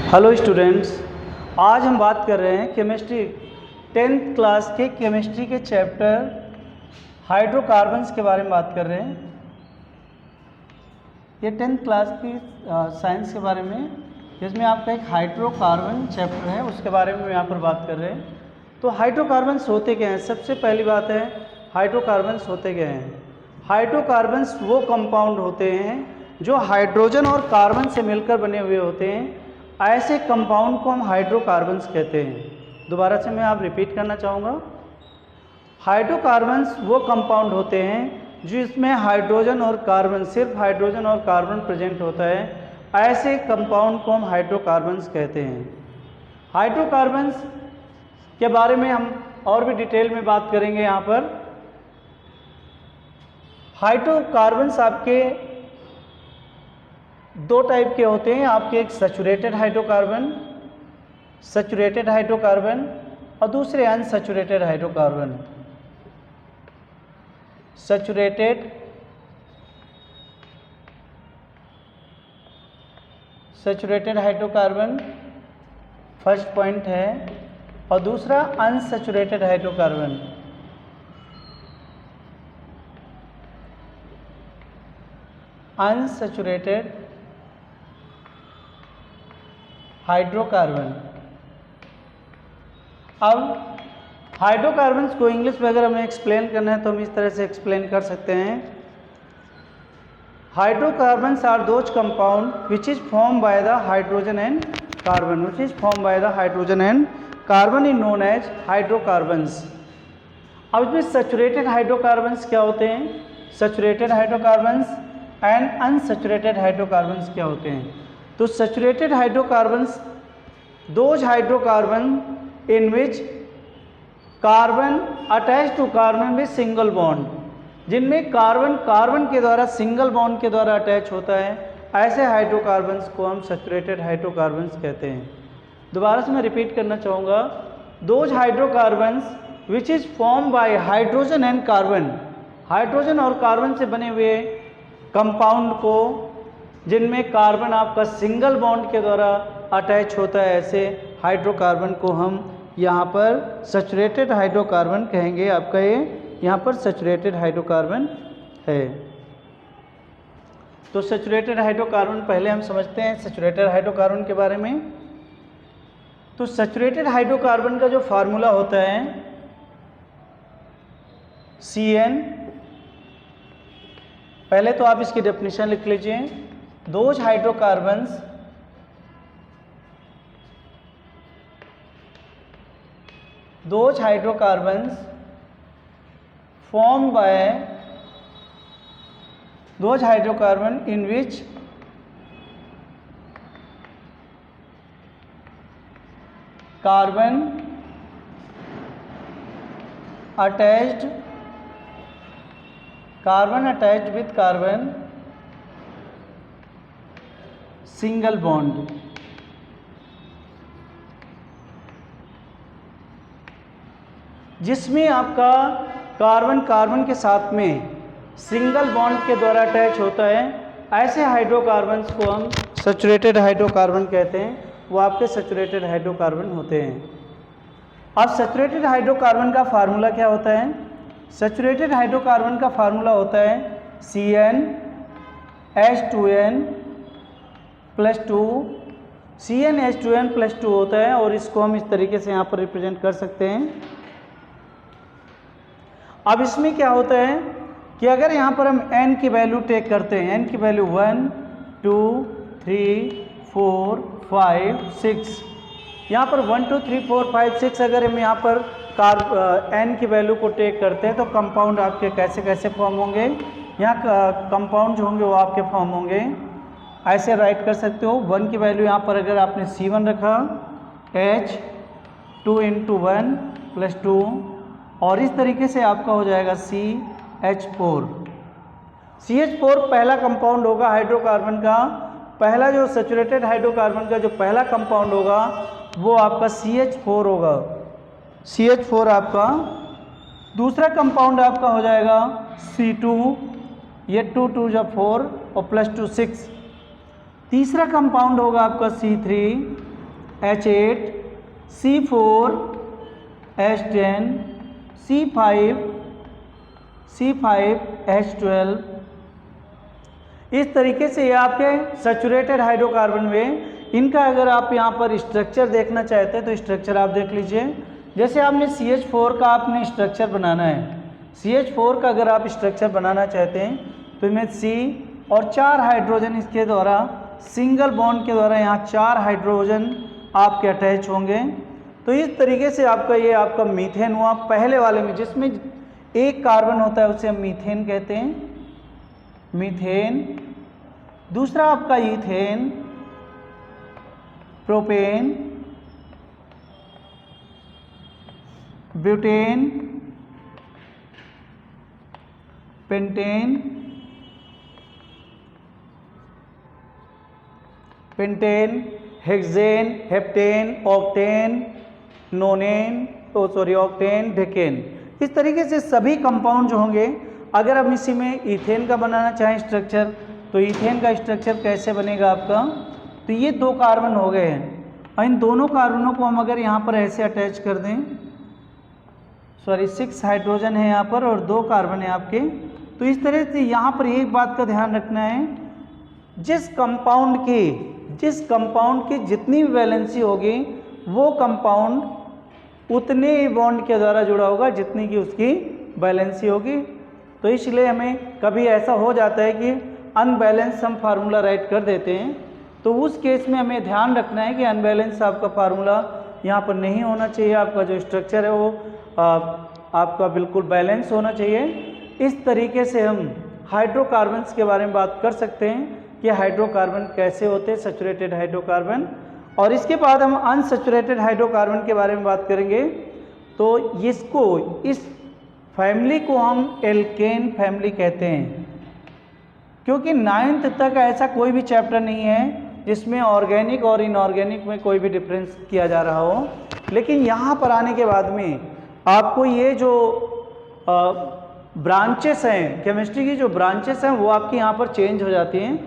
Hello students, आज हम बात कर रहे हैं केमिस्ट्री 10th क्लास के केमिस्ट्री के चैप्टर हाइड्रोकार्बन्स के बारे में बात कर रहे हैं। ये 10th क्लास की साइंस के बारे में, जिसमें आपका एक हाइड्रोकार्बन चैप्टर है, उसके बारे में यहाँ पर बात कर रहे हैं। तो हाइड्रोकार्बन्स होते क्या हैं? सबसे पहली बात है, हाइड्रोकार्बन्स होते क्या हैं? हाइड्रोकार्बन्स वो कंपाउंड होते हैं जो हाइड्रोजन और कार्बन से मिलकर बने हुए होते हैं। ऐसे कंपाउंड को हम हाइड्रोकार्बन्स कहते हैं। दोबारा से मैं आप रिपीट करना चाहूँगा। हाइड्रोकार्बन्स वो कंपाउंड होते हैं जिसमें हाइड्रोजन और कार्बन, सिर्फ हाइड्रोजन और कार्बन प्रेजेंट होता है। ऐसे कंपाउंड को हम हाइड्रोकार्बन्स कहते हैं। हाइड्रोकार्बन्स के बारे में हम और भी डिटेल में बात करेंगे। यहाँ पर हाइड्रोकार्बन्स आपके दो टाइप के होते हैं। आपके एक सैचुरेटेड हाइड्रोकार्बन और दूसरे unsaturated hydrocarbon. Saturated hydrocarbon first point है, और दूसरा अनसैचुरेटेड हाइड्रोकार्बन। Unsaturated hydrocarbon. अब हाइड्रोकार्बन्स को इंग्लिश में अगर हमें एक्सप्लेन करना है तो हम इस तरह से एक्सप्लेन कर सकते हैं। Hydrocarbons are those compound which is form by the hydrogen and carbon, is known as hydrocarbons. अब इसमें सैचुरेटेड हाइड्रोकार्बन्स क्या होते हैं? Saturated hydrocarbons and unsaturated hydrocarbons क्या होते हैं? तो saturated hydrocarbons those hydrocarbon in which carbon attach to carbon with single bond, जिनमें कार्बन के द्वारा सिंगल बॉन्ड के द्वारा अटैच होता है। ऐसे हाइड्रोकार्बन्स को हम सैचुरेटेड हाइड्रोकार्बन्स कहते हैं। दोबारा से मैं रिपीट करना चाहूँगा। Those hydrocarbons which is form bye hydrogen and carbon, hydrogen और कार्बन से बने हुए कंपाउंड को, जिनमें कार्बन आपका सिंगल बॉन्ड के द्वारा अटैच होता है, ऐसे हाइड्रोकार्बन को हम यहाँ पर सैचुरेटेड हाइड्रोकार्बन कहेंगे। आपका ये यहाँ पर सैचुरेटेड हाइड्रोकार्बन है। तो सैचुरेटेड हाइड्रोकार्बन पहले हम समझते हैं सैचुरेटेड हाइड्रोकार्बन के बारे में। तो सैचुरेटेड हाइड्रोकार्बन का जो फार्मूला होता है CN, पहले तो आप इसकी डेफिनेशन लिख लीजिए। Those hydrocarbons formed by those hydrocarbon in which carbon attached with carbon single bond. जिसमें आपका कार्बन के साथ में सिंगल बॉन्ड के द्वारा अटैच होता है, ऐसे हाइड्रोकार्बन्स को हम सैचुरेटेड हाइड्रोकार्बन कहते हैं। वो आपके सैचुरेटेड हाइड्रोकार्बन होते हैं। अब सैचुरेटेड हाइड्रोकार्बन का फार्मूला क्या होता है? सैचुरेटेड हाइड्रोकार्बन का फार्मूला होता है CnH2n+2 CnH2n+2 होता है, और इसको हम इस तरीके से यहाँ पर रिप्रेजेंट कर सकते हैं। अब इसमें क्या होता है कि अगर यहाँ पर हम n की वैल्यू टेक करते हैं, n की वैल्यू 1 2 3 4 5 6, यहाँ पर 1 2 3 4 5 6 अगर हम यहाँ पर n की वैल्यू को टेक करते हैं तो कंपाउंड आपके कैसे कैसे फॉर्म होंगे? यहाँ कंपाउंड जो होंगे वो आपके फॉर्म होंगे, ऐसे राइट कर सकते हो। 1 की वैल्यू यहाँ पर अगर आपने C1 रखा, H 2 × 1 + 2, और इस तरीके से आपका हो जाएगा CH4। CH4 पहला कंपाउंड होगा हाइड्रोकार्बन का। पहला जो सैचुरेटेड हाइड्रोकार्बन का जो पहला कंपाउंड होगा वो आपका CH4 होगा। CH4 आपका। दूसरा कंपाउंड आपका हो जाएगा C2, ये 2 2 4 और +2 6। तीसरा कंपाउंड होगा आपका C3, H8, C4, H10, C5, H12। इस तरीके से ये आपके सैचुरेटेड हाइड्रोकार्बन में इनका अगर आप यहाँ पर स्ट्रक्चर देखना चाहते हैं तो स्ट्रक्चर आप देख लीजिए। जैसे आपने CH4 का आपने स्ट्रक्चर बनाना है, CH4 का अगर आप स्ट्रक्चर बनाना चाहते हैं तो इसमें C और 4 हाइड्रोजन इसके द्वारा सिंगल बॉन्ड के द्वारा यहाँ 4 हाइड्रोजन आपके अटैच होंगे। तो इस तरीके से आपका ये आपका मीथेन हुआ पहले वाले में, जिसमें एक कार्बन होता है उसे हम मीथेन कहते हैं, मीथेन। दूसरा आपका ethane, propane, butane, pentane, hexane, heptane, octane, नोनेन, octane, decane. इस तरीके से सभी कंपाउंड जो होंगे, अगर हम इसी में ईथेन का बनाना चाहें स्ट्रक्चर तो ईथेन का स्ट्रक्चर कैसे बनेगा आपका, तो ये 2 कार्बन हो गए हैं और इन दोनों कार्बनों को हम अगर यहाँ पर ऐसे अटैच कर दें, 6 हाइड्रोजन है यहाँ पर और 2 कार्बन है आपके। तो इस तरह से यहाँ पर एक बात का ध्यान रखना है, जिस कंपाउंड की जितनी भी वैलेंसी होगी वो कंपाउंड उतने ही बॉन्ड के द्वारा जुड़ा होगा जितनी की उसकी वैलेंसी होगी। तो इसलिए हमें कभी ऐसा हो जाता है कि अनबैलेंस हम फार्मूला राइट कर देते हैं, तो उस केस में हमें ध्यान रखना है कि अनबैलेंस आपका फार्मूला यहाँ पर नहीं होना चाहिए, आपका जो स्ट्रक्चर है वो आपका बिल्कुल बैलेंस होना चाहिए। इस तरीके से हम हाइड्रोकार्बन्स के बारे में बात कर सकते हैं कि हाइड्रोकार्बन कैसे होते हैं, सैचुरेटेड हाइड्रोकार्बन। और इसके बाद हम अनसैचुरेटेड हाइड्रोकार्बन के बारे में बात करेंगे। तो इस फैमिली को हम एल्केन फैमिली कहते हैं, क्योंकि 9th तक ऐसा कोई भी चैप्टर नहीं है जिसमें ऑर्गेनिक और इनऑर्गेनिक में कोई भी डिफरेंस किया जा रहा हो। लेकिन यहाँ पर आने के बाद में आपको ये जो ब्रांचेस हैं, केमिस्ट्री की जो ब्रांचेस हैं वो आपकी यहाँ पर चेंज हो जाती हैं,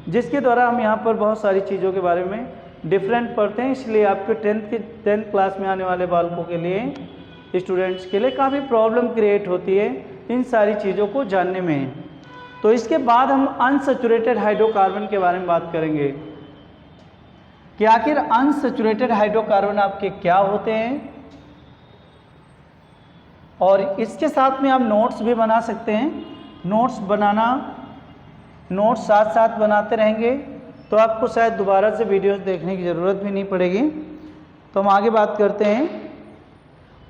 जिसके द्वारा हम यहाँ पर बहुत सारी चीज़ों के बारे में डिफरेंट पढ़ते हैं। इसलिए आपके 10th क्लास में आने वाले बालकों के लिए, स्टूडेंट्स के लिए काफ़ी प्रॉब्लम क्रिएट होती है इन सारी चीज़ों को जानने में। तो इसके बाद हम अनसैचुरेटेड हाइड्रोकार्बन के बारे में बात करेंगे कि आखिर अनसैचुरेटेड हाइड्रोकार्बन आपके क्या होते हैं, और इसके साथ में आप नोट्स भी बना सकते हैं। नोट्स साथ साथ बनाते रहेंगे तो आपको शायद दोबारा से वीडियोस देखने की ज़रूरत भी नहीं पड़ेगी। तो हम आगे बात करते हैं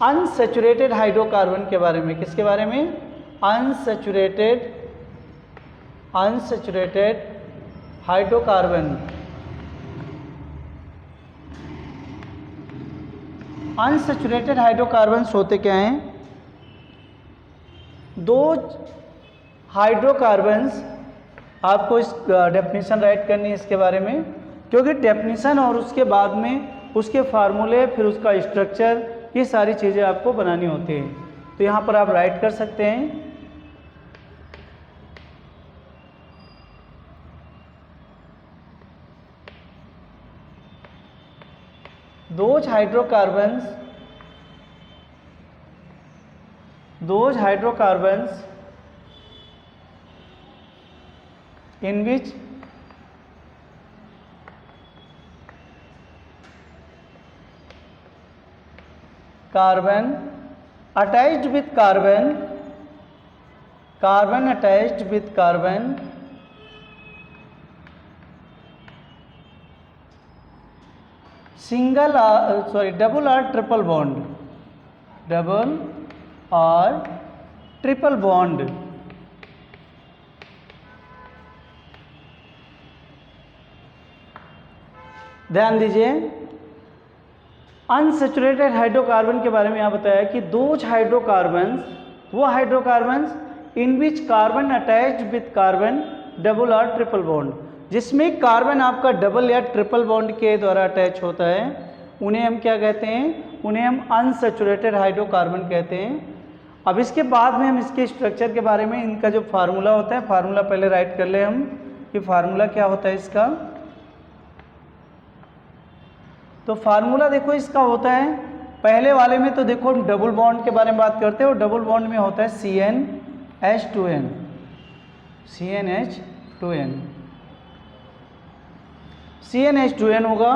अनसैचुरेटेड हाइड्रोकार्बन के बारे में। किसके बारे में? Unsaturated hydrocarbon. अनसैचुरेटेड हाइड्रोकार्बन्स होते क्या हैं? दो हाइड्रोकार्बन्स, आपको इस डेफिनेशन राइट करनी है इसके बारे में, क्योंकि डेफिनेशन और उसके बाद में उसके फार्मूले, फिर उसका स्ट्रक्चर, ये सारी चीज़ें आपको बनानी होती हैं। तो यहाँ पर आप राइट कर सकते हैं। those hydrocarbons in which carbon attached with carbon double or triple bond, ध्यान दीजिए। अनसैचुरेटेड हाइड्रोकार्बन के बारे में यहाँ बताया कि दोज हाइड्रोकार्बन्स, वो hydrocarbons in which carbon attached with carbon double और ट्रिपल बॉन्ड, जिसमें कार्बन आपका डबल या ट्रिपल बॉन्ड के द्वारा अटैच होता है, उन्हें हम क्या कहते हैं? उन्हें हम अनसैचुरेटेड हाइड्रोकार्बन कहते हैं। अब इसके बाद में हम इसके स्ट्रक्चर के बारे में, इनका जो फार्मूला होता है, फार्मूला पहले राइट कर ले हम कि फार्मूला क्या होता है इसका। तो फार्मूला देखो इसका होता है, पहले वाले में तो देखो डबल बॉन्ड के बारे में बात करते हैं और डबल बॉन्ड में होता है CnH2n, CnH2n, CnH2n होगा।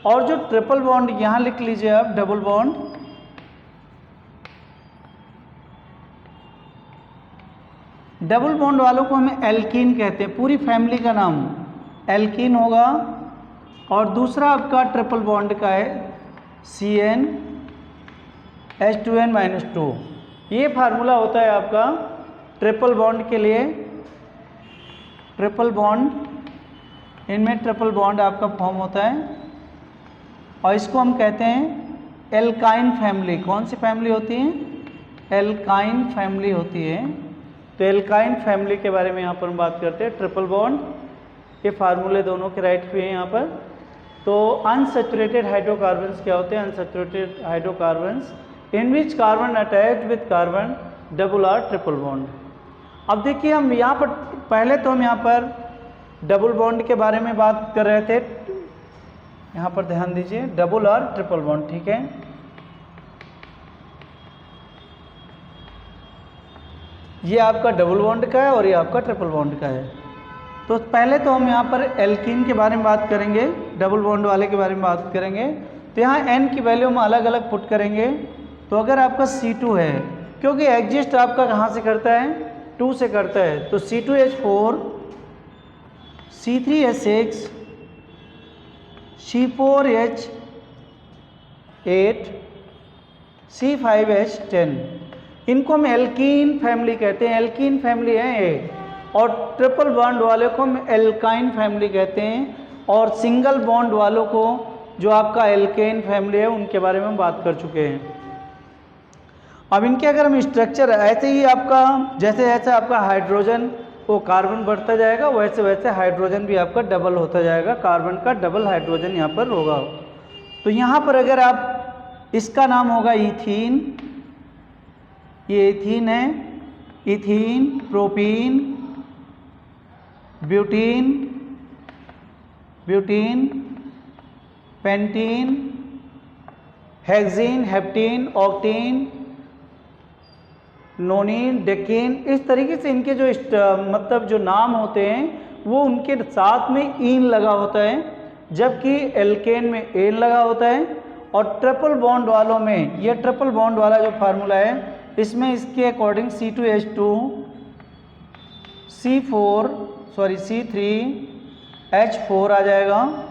और जो ट्रिपल बॉन्ड यहाँ लिख लीजिए आप, डबल बॉन्ड, डबल बॉन्ड वालों को हम एल्कीन कहते हैं, पूरी फैमिली का नाम एल्कीन होगा। और दूसरा आपका ट्रिपल बॉन्ड का है CnH2n-2। ये फार्मूला होता है आपका ट्रिपल बॉन्ड के लिए। ट्रिपल बॉन्ड, इनमें ट्रिपल बॉन्ड आपका फॉर्म होता है और इसको हम कहते हैं एल्काइन फैमिली। कौन सी फैमिली होती है? एल्काइन फैमिली होती है। तो एल्काइन फैमिली के बारे में यहाँ पर हम बात करते हैं। ट्रिपल बॉन्ड, ये फार्मूले दोनों के राइट हुए हैं यहाँ पर। तो अनसैचुरेटेड हाइड्रोकार्बन्स क्या होते हैं? Unsaturated hydrocarbons in which carbon attached with carbon double R triple bond. अब देखिए हम यहाँ पर पहले तो हम यहाँ पर डबल बॉन्ड के बारे में बात कर रहे थे, यहाँ पर ध्यान दीजिए, डबल और ट्रिपल बॉन्ड, ठीक है। ये आपका डबल बॉन्ड का है और ये आपका ट्रिपल बॉन्ड का है। तो पहले तो हम यहाँ पर एल्कीन के बारे में बात करेंगे, डबल बॉन्ड वाले के बारे में बात करेंगे। तो यहाँ N की वैल्यू हम अलग अलग पुट करेंगे। तो अगर आपका C2 है, क्योंकि एग्जिस्ट आपका कहाँ से करता है? 2 से करता है। तो C2H4, C3H6, C4H8, C5H10, इनको हम एल्कीन फैमिली कहते हैं। एल्कीन फैमिली है ये। और ट्रिपल बॉन्ड वाले को हम एल्काइन फैमिली कहते हैं। और सिंगल बॉन्ड वालों को, जो आपका एल्केन फैमिली है, उनके बारे में हम बात कर चुके हैं। अब इनके अगर हम स्ट्रक्चर ऐसे ही आपका, जैसे जैसे आपका हाइड्रोजन वो कार्बन बढ़ता जाएगा, वैसे वैसे हाइड्रोजन भी आपका डबल होता जाएगा। कार्बन का डबल हाइड्रोजन यहाँ पर होगा। तो यहाँ पर अगर आप, इसका नाम होगा ईथीन, ये ईथीन है, ethene, propene, butene, butene, pentene, hexene, heptene, octene, nonene, decene, इस तरीके से इनके जो मतलब जो नाम होते हैं वो उनके साथ में ईन लगा होता है, जबकि एल्केन में एन लगा होता है। और ट्रिपल बॉन्ड वालों में, ये ट्रिपल बॉन्ड वाला जो फार्मूला है, इसमें इसके अकॉर्डिंग C2H2, C3H4 आ जाएगा,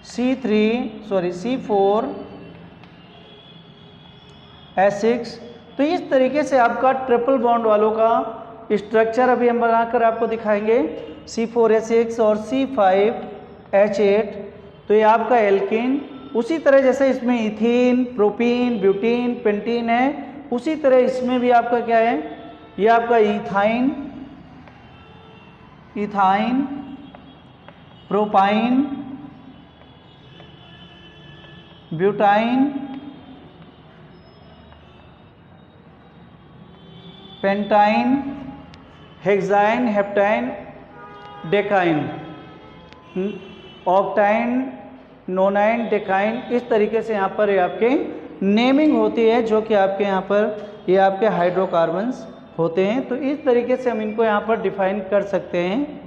C4H6। तो इस तरीके से आपका ट्रिपल बॉन्ड वालों का स्ट्रक्चर अभी हम बनाकर आपको दिखाएंगे। C4H6 और C5H8, तो ये आपका एल्कीन। उसी तरह जैसे इसमें इथीन, प्रोपीन, ब्यूटीन, पेंटीन है, उसी तरह इसमें भी आपका क्या है? ये आपका ethyne, ethyne, propyne, butyne, pentyne, hexyne, heptyne, decyne, octyne, nonyne, decyne, इस तरीके से यहाँ पर ये आपके नेमिंग होती है, जो कि आपके यहाँ पर ये आपके हाइड्रोकार्बन्स होते हैं। तो इस तरीके से हम इनको यहाँ पर डिफाइन कर सकते हैं।